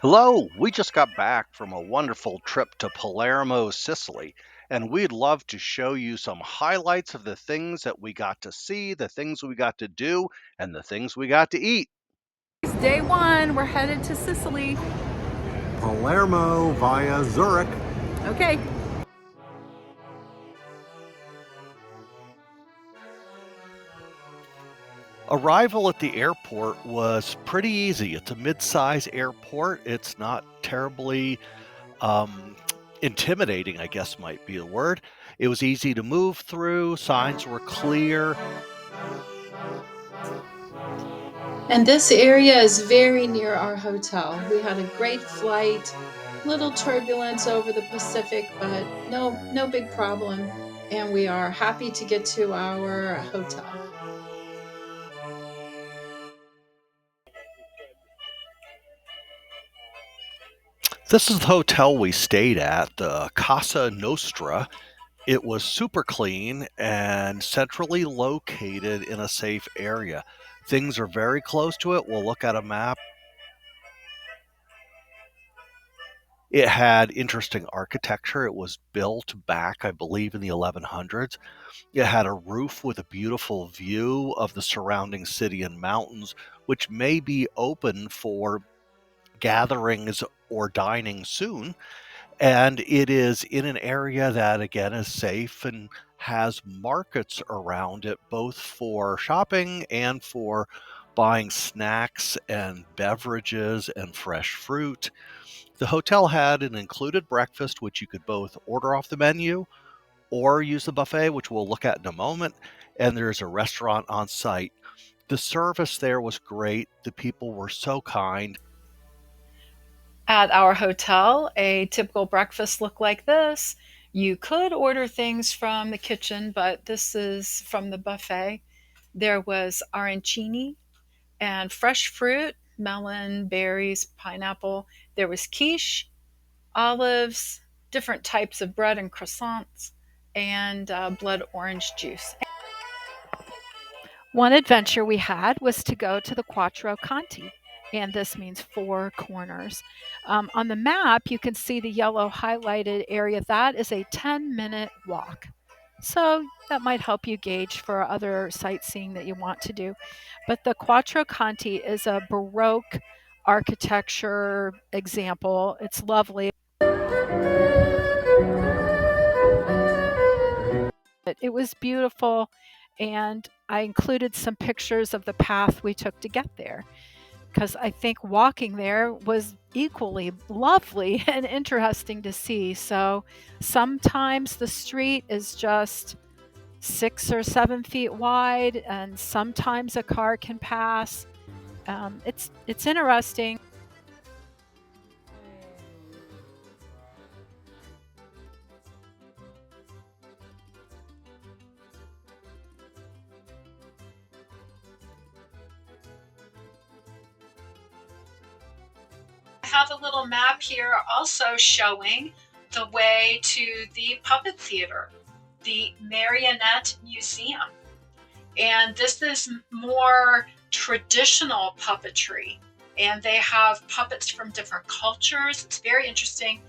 Hello, we just got back from a wonderful trip to Palermo, Sicily, and we'd love to show you some highlights of the things that we got to see, the things we got to do, and the things we got to eat. It's day one. We're headed to Sicily. Palermo via Zurich. Okay. Arrival at the airport was pretty easy. It's a mid-size airport. It's not terribly um, intimidating, I guess might be the word. It was easy to move through, signs were clear. And this area is very near our hotel. We had a great flight, little turbulence over the Pacific, but no big problem. And we are happy to get to our hotel. This is the hotel we stayed at, the Casa Nostra. It was super clean and centrally located in a safe area. Things are very close to it. We'll look at a map. It had interesting architecture. It was built back, I believe, in the 1100s. It had a roof with a beautiful view of the surrounding city and mountains, which may be open for gatherings or dining soon. And it is in an area that, again, is safe and has markets around it, both for shopping and for buying snacks and beverages and fresh fruit. The hotel had an included breakfast, which you could both order off the menu or use the buffet, which we'll look at in a moment. And there's a restaurant on site. The service there was great. The people were so kind. At our hotel, a typical breakfast looked like this. You could order things from the kitchen, but this is from the buffet. There was arancini and fresh fruit, melon, berries, pineapple. There was quiche, olives, different types of bread and croissants, and blood orange juice. One adventure we had was to go to the Quattro Conti, and this means four corners. On the map, you can see the yellow highlighted area. That is a 10-minute walk. So that might help you gauge for other sightseeing that you want to do. But the Quattro Conti is a Baroque architecture example. It's lovely. It was beautiful, and I included some pictures of the path we took to get there because I think walking there was equally lovely and interesting to see. So sometimes the street is just 6 or 7 feet wide, and sometimes a car can pass. It's interesting. I have a little map here also showing the way to the puppet theater, the Marionette Museum. And this is more traditional puppetry. And they have puppets from different cultures. It's very interesting.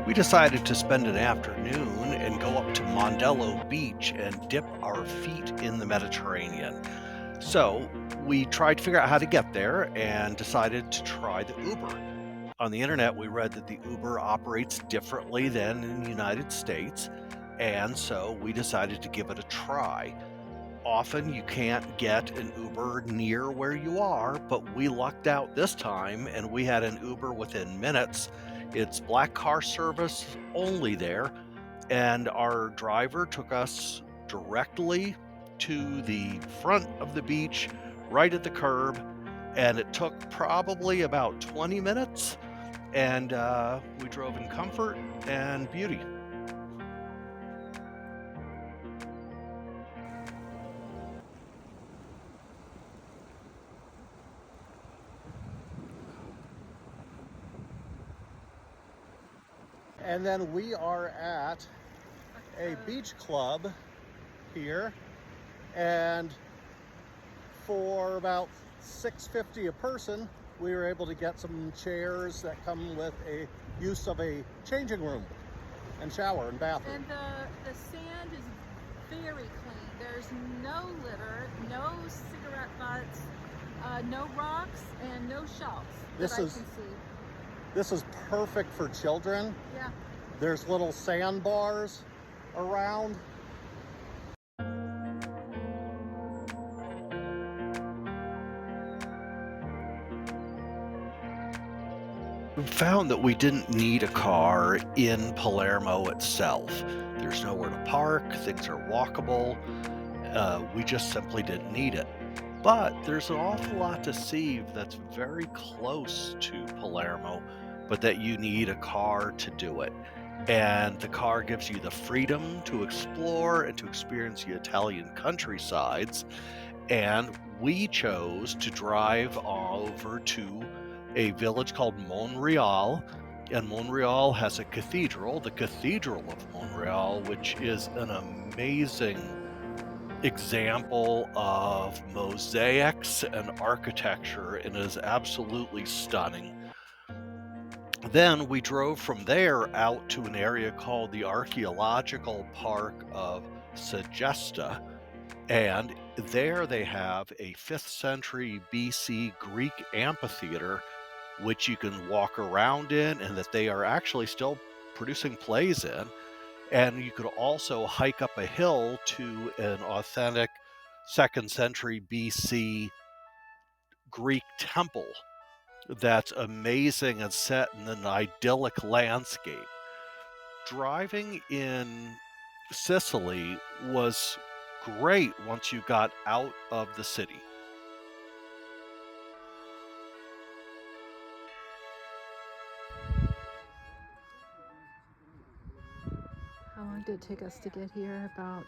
We decided to spend an afternoon and go up to Mondello Beach and dip our feet in the Mediterranean. So we tried to figure out how to get there and decided to try the Uber. On the internet, we read that the Uber operates differently than in the United States, and so we decided to give it a try. Often you can't get an Uber near where you are, but we lucked out this time and we had an Uber within minutes. It's black car service only there, and our driver took us directly to the front of the beach, right at the curb, and it took probably about 20 minutes, and we drove in comfort and beauty. And then we are at a beach club here, and for about $6.50 a person, we were able to get some chairs that come with a use of a changing room and shower and bathroom. And the sand is very clean. There's no litter, no cigarette butts, no rocks, and no shells that I can see. This is perfect for children. Yeah. There's little sandbars around. We found that we didn't need a car in Palermo itself. There's nowhere to park, things are walkable. We just simply didn't need it. But there's an awful lot to see that's very close to Palermo, but that you need a car to do it. And the car gives you the freedom to explore and to experience the Italian countrysides. And we chose to drive over to a village called Monreale, and Monreale has a cathedral, the Cathedral of Monreale, which is an amazing example of mosaics and architecture and is absolutely stunning. Then we drove from there out to an area called the Archaeological Park of Segesta, and there they have a 5th century BC Greek amphitheater which you can walk around in and that they are actually still producing plays in. And you could also hike up a hill to an authentic 2nd century BC Greek temple that's amazing and set in an idyllic landscape. Driving in Sicily was great once you got out of the city. How long did it take us to get here? About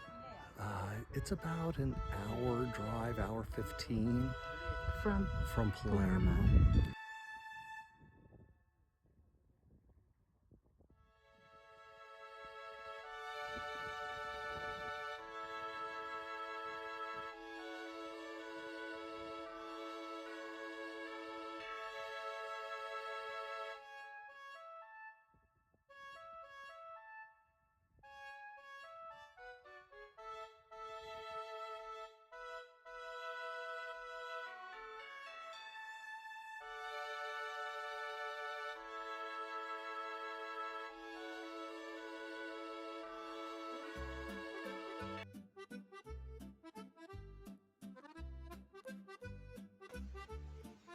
It's about an hour drive, hour 15 from Palermo.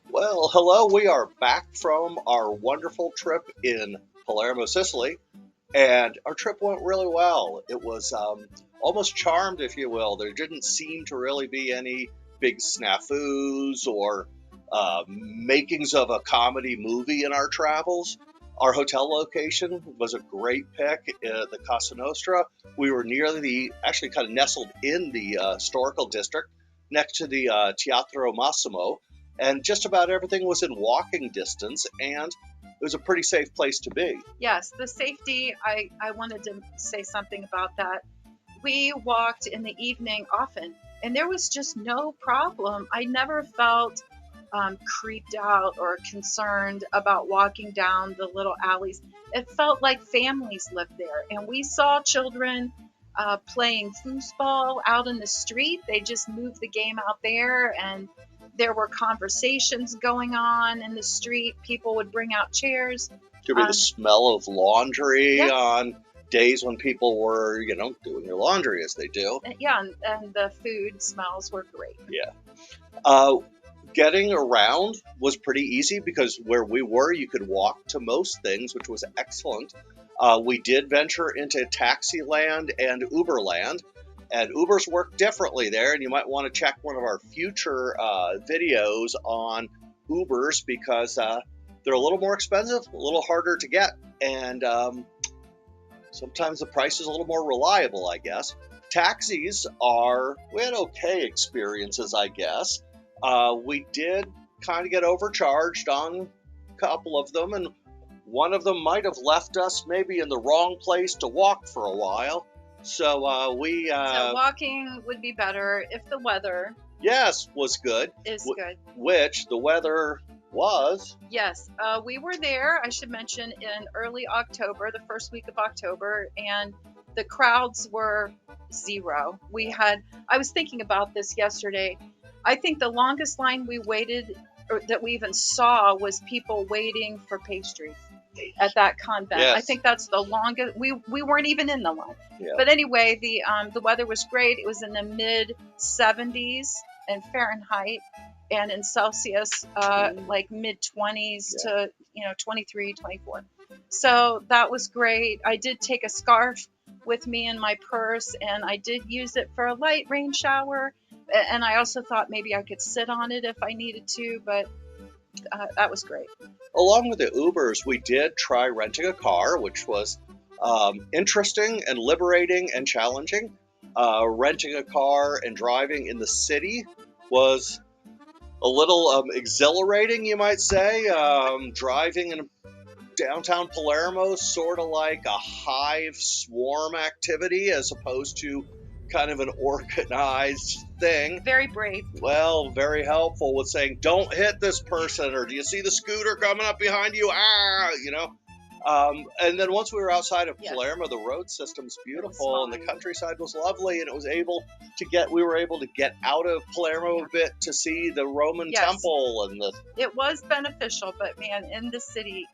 Well, hello. We are back from our wonderful trip in Palermo, Sicily, and our trip went really well. It was almost charmed, if you will. There didn't seem to really be any big snafus or makings of a comedy movie in our travels. Our hotel location was a great pick, the Casa Nostra. We were near actually kind of nestled in the historical district next to the Teatro Massimo, and just about everything was in walking distance, and it was a pretty safe place to be. Yes, the safety, I wanted to say something about that. We walked in the evening often, and there was just no problem. I never felt creeped out or concerned about walking down the little alleys. It felt like families lived there, and we saw children playing foosball out in the street. They just moved the game out there, and there were conversations going on in the street. People would bring out chairs. Could be the smell of laundry yes. on days when people were, doing their laundry as they do. Yeah, and the food smells were great. Yeah. Getting around was pretty easy because where we were, you could walk to most things, which was excellent. We did venture into taxi land and Uber land, and Ubers work differently there, and you might want to check one of our future videos on Ubers because they're a little more expensive, a little harder to get, and sometimes the price is a little more reliable, I guess. Taxis we had okay experiences, I guess. We did kind of get overcharged on a couple of them, and one of them might have left us maybe in the wrong place to walk for a while. So so walking would be better if the weather was good. Good. Which the weather was. Yes, we were there, I should mention, in early October, the first week of October, and the crowds were zero. I was thinking about this yesterday. I think the longest line we waited, or that we even saw, was people waiting for pastries at that convent. Yes. I think that's the longest. We weren't even in the line. Yeah. But anyway, the weather was great. It was in the mid 70s in Fahrenheit, and in Celsius, like mid 20s to 23, 24. So that was great. I did take a scarf with me in my purse, and I did use it for a light rain shower. And I also thought maybe I could sit on it if I needed to, but that was great. Along with the Ubers, we did try renting a car, which was interesting and liberating and challenging. Renting a car and driving in the city was a little exhilarating, you might say. Driving in downtown Palermo, sort of like a hive swarm activity as opposed to kind of an organized thing. Very brave. Well, very helpful with saying, don't hit this person, or do you see the scooter coming up behind you? And then once we were outside of Palermo, the road system's beautiful and the countryside was lovely, and we were able to get out of Palermo a bit to see the Roman temple, and it was beneficial, but man, in the city,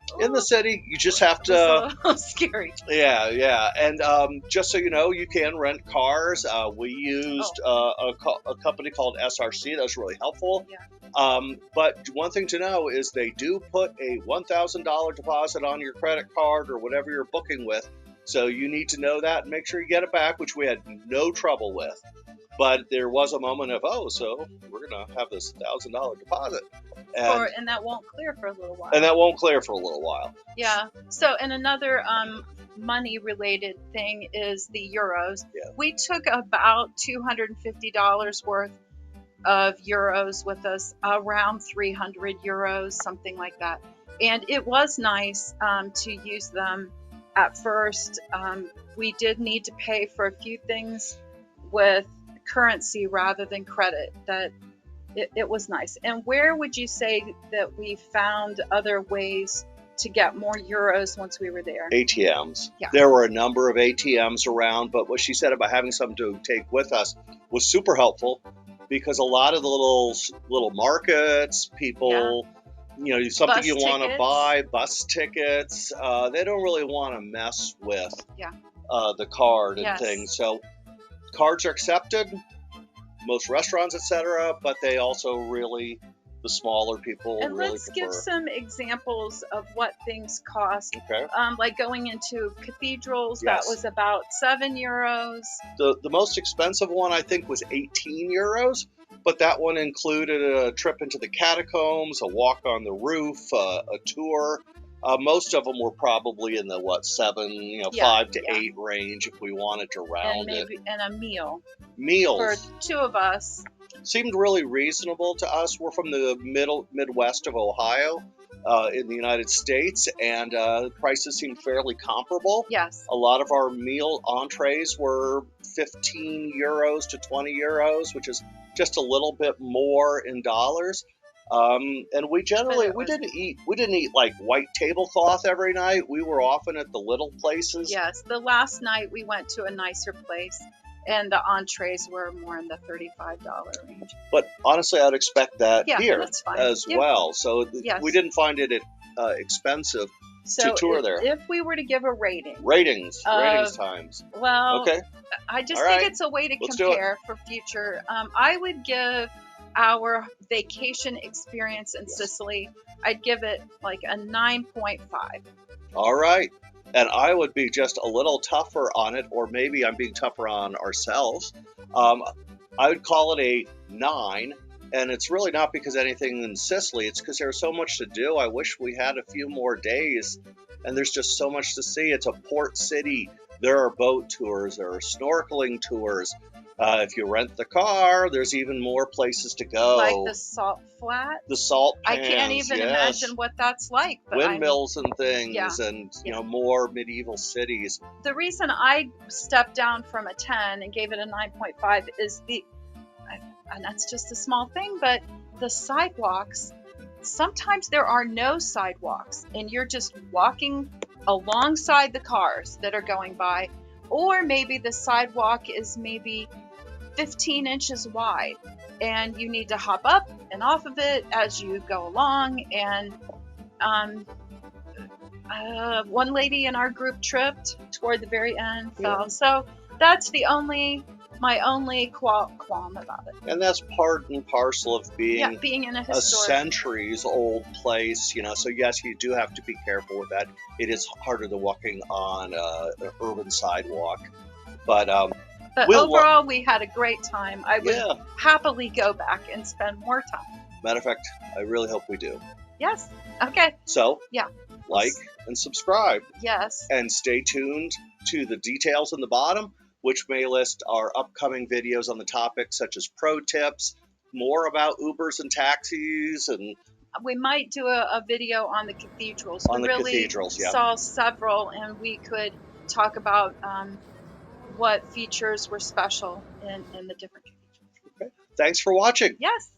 you just have to. It was a little scary. Yeah, and just so you know, you can rent cars. We used a company called SRC. That was really helpful. Yeah. But one thing to know is they do put a $1,000 deposit on your credit card or whatever you're booking with. So you need to know that and make sure you get it back, which we had no trouble with. But there was a moment of, so we're going to have this $1,000 deposit. And that won't clear for a little while. Yeah. So, and another money-related thing is the euros. Yeah. We took about $250 worth of euros with us, around 300 euros, something like that. And it was nice to use them at first. We did need to pay for a few things with currency rather than credit. That it was nice. And where would you say that we found other ways to get more euros once we were there? ATMs. Yeah. There were a number of ATMs around, but what she said about having something to take with us was super helpful, because a lot of the little markets, people, something Bus you want to tickets. buy, bus tickets, they don't really want to mess with Yeah. The card and Yes. things. So cards are accepted, most restaurants, etc., but they also really, the smaller people And really let's prefer. give some examples of what things cost. Okay. Like going into cathedrals, Yes. that was about 7 euros. The most expensive one, I think, was 18 euros, but that one included a trip into the catacombs, a walk on the roof, a tour. Most of them were probably in the 5 to 8 range if we wanted to round it. And a meal. Meals For 2 of us. seemed really reasonable to us. We're from the Midwest of Ohio, in the United States, and prices seemed fairly comparable. Yes. A lot of our meal entrees were 15 euros to 20 euros, which is just a little bit more in dollars. And we generally But it was- we didn't eat like white tablecloth every night. We were often at the little places. Yes, the last night we went to a nicer place, and the entrees were more in the $35 range. But honestly, I'd expect that Yeah, here that's fine. as Yeah. well. So Yes. we didn't find it expensive So to tour there. if we were to give a rating, Ratings times. well, Okay. I just All think right. it's a way to Let's do it. compare for future. I would give our vacation experience in Yes. Sicily, I'd give it like a 9.5. All right. And I would be just a little tougher on it, or maybe I'm being tougher on ourselves. I would call it a 9. And it's really not because anything in Sicily, it's because there's so much to do. I wish we had a few more days, and there's just so much to see. It's a port city. There are boat tours, there are snorkeling tours. If you rent the car, there's even more places to go. Like the salt flat. The salt I pans, can't even yes. imagine what that's like. But Windmills and things, Yeah. and you Yeah. know, more medieval cities. The reason I stepped down from a 10 and gave it a 9.5 is and that's just a small thing, but the sidewalks, sometimes there are no sidewalks and you're just walking alongside the cars that are going by, or maybe the sidewalk is maybe 15 inches wide and you need to hop up and off of it as you go along. And one lady in our group tripped toward the very end, fell. So that's my only qualm about it. And that's part and parcel of being being in a a historic. centuries-old place, you know. So yes, you do have to be careful with that. It is harder than walking on an urban sidewalk, but overall, we had a great time. I would yeah. happily go back and spend more time. Matter of fact, I really hope we do. Yes. Okay. So Yeah. like and subscribe. Yes. And stay tuned to the details in the bottom, which may list our upcoming videos on the topic, such as pro tips, more about Ubers and taxis, and we might do a video on the cathedrals. on We the really cathedrals, yeah. saw several, and we could talk about what features were special in the different cathedrals. Okay. Thanks for watching. Yes.